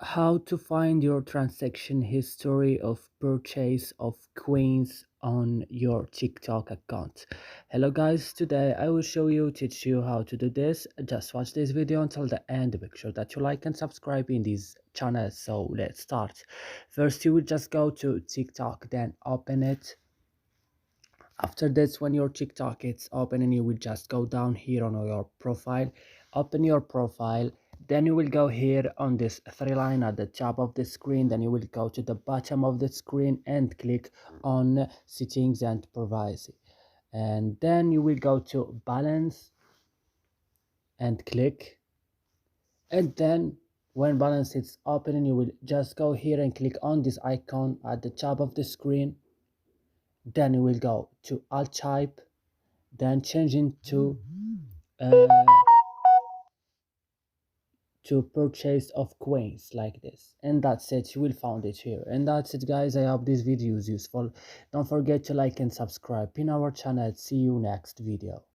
How to find your transaction history of purchase of coins on your TikTok account. Hello guys, today I will teach you how to do this. Just watch this video until the end. Make sure that you like and subscribe in this channel. So let's start. First you will just go to TikTok, then open it. After this, when your TikTok is open, and you will just go down here on your profile, open your profile, then you will go here on this three line at the top of the screen, then you will go to the bottom of the screen and click on settings and privacy, and then you will go to balance and click, and then when balance is open, you will just go here and click on this icon at the top of the screen, then you will go to alt type, then change into uh, to purchase of coins like this, and that's it. You will find it here, and that's it guys. I hope this video is useful. Don't forget to like and subscribe in our channel. See you next video.